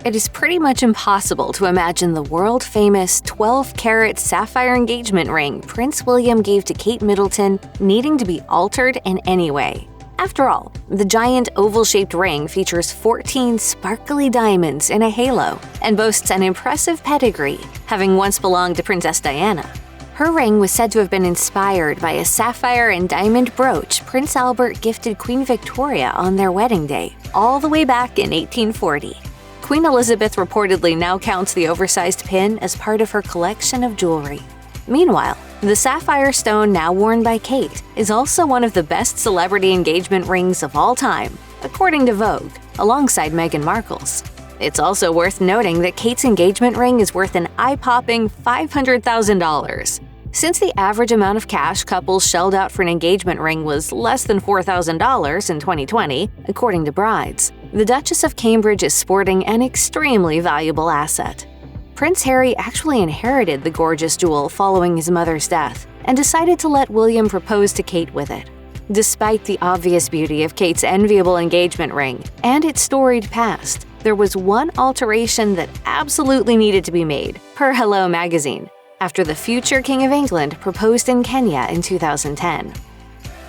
it is pretty much impossible to imagine the world-famous 12-carat sapphire engagement ring Prince William gave to Kate Middleton needing to be altered in any way. After all, the giant oval-shaped ring features 14 sparkly diamonds in a halo and boasts an impressive pedigree, having once belonged to Princess Diana. Her ring was said to have been inspired by a sapphire and diamond brooch Prince Albert gifted Queen Victoria on their wedding day, all the way back in 1840. Queen Elizabeth reportedly now counts the oversized pin as part of her collection of jewelry. Meanwhile, the sapphire stone now worn by Kate is also one of the best celebrity engagement rings of all time, according to Vogue, alongside Meghan Markle's. It's also worth noting that Kate's engagement ring is worth an eye-popping $500,000. Since the average amount of cash couples shelled out for an engagement ring was less than $4,000 in 2020, according to brides, the Duchess of Cambridge is sporting an extremely valuable asset. Prince Harry actually inherited the gorgeous jewel following his mother's death and decided to let William propose to Kate with it. Despite the obvious beauty of Kate's enviable engagement ring and its storied past, there was one alteration that absolutely needed to be made, per Hello magazine, after the future King of England proposed in Kenya in 2010.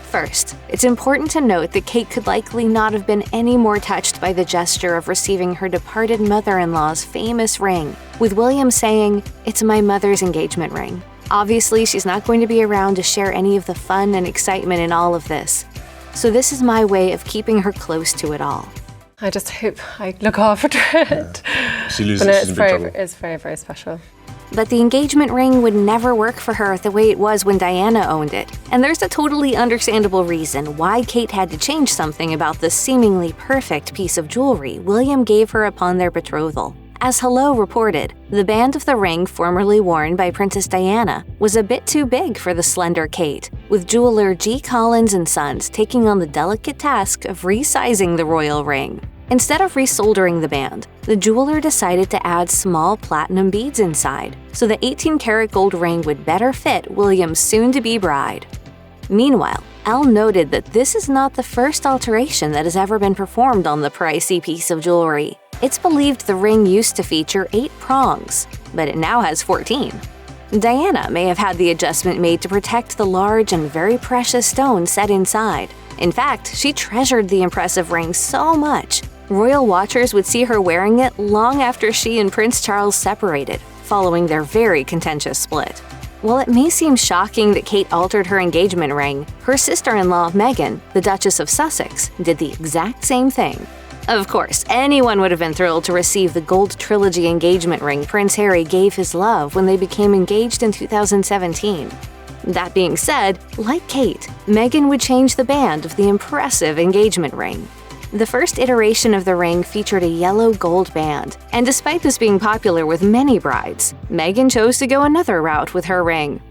First, it's important to note that Kate could likely not have been any more touched by the gesture of receiving her departed mother-in-law's famous ring, with William saying, "It's my mother's engagement ring." Obviously, she's not going to be around to share any of the fun and excitement in all of this, so this is my way of keeping her close to it all. I just hope I look after it. She loses, but no, she's in big trouble. It's very, very special. But the engagement ring would never work for her the way it was when Diana owned it, and there's a totally understandable reason why Kate had to change something about the seemingly perfect piece of jewelry William gave her upon their betrothal. As Hello reported, the band of the ring formerly worn by Princess Diana was a bit too big for the slender Kate, with jeweler G. Collins & Sons taking on the delicate task of resizing the royal ring. Instead of resoldering the band, the jeweler decided to add small platinum beads inside, so the 18-karat gold ring would better fit William's soon-to-be bride. Meanwhile, Elle noted that this is not the first alteration that has ever been performed on the pricey piece of jewelry. It's believed the ring used to feature 8 prongs, but it now has 14. Diana may have had the adjustment made to protect the large and very precious stone set inside. In fact, she treasured the impressive ring so much, royal watchers would see her wearing it long after she and Prince Charles separated, following their very contentious split. While it may seem shocking that Kate altered her engagement ring, her sister-in-law, Meghan, the Duchess of Sussex, did the exact same thing. Of course, anyone would have been thrilled to receive the gold trilogy engagement ring Prince Harry gave his love when they became engaged in 2017. That being said, like Kate, Meghan would change the band of the impressive engagement ring. The first iteration of the ring featured a yellow gold band, and despite this being popular with many brides, Meghan chose to go another route with her ring.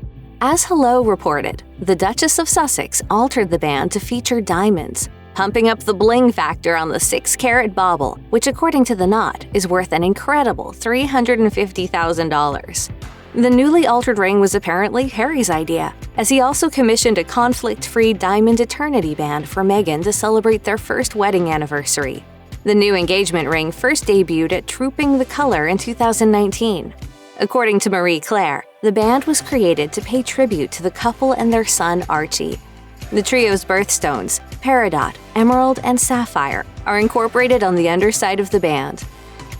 As Hello reported, the Duchess of Sussex altered the band to feature diamonds, pumping up the bling factor on the 6-carat bauble, which according to the knot is worth an incredible $350,000. The newly altered ring was apparently Harry's idea, as he also commissioned a conflict-free diamond eternity band for Meghan to celebrate their first wedding anniversary. The new engagement ring first debuted at Trooping the Color in 2019. According to Marie Claire, the band was created to pay tribute to the couple and their son Archie. The trio's birthstones, peridot, emerald, and sapphire, are incorporated on the underside of the band.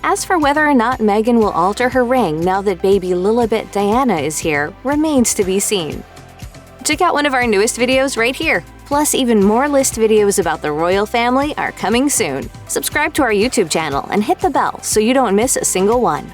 As for whether or not Meghan will alter her ring now that baby Lilibet Diana is here remains to be seen. Check out one of our newest videos right here. Plus, even more list videos about the royal family are coming soon. Subscribe to our YouTube channel and hit the bell so you don't miss a single one.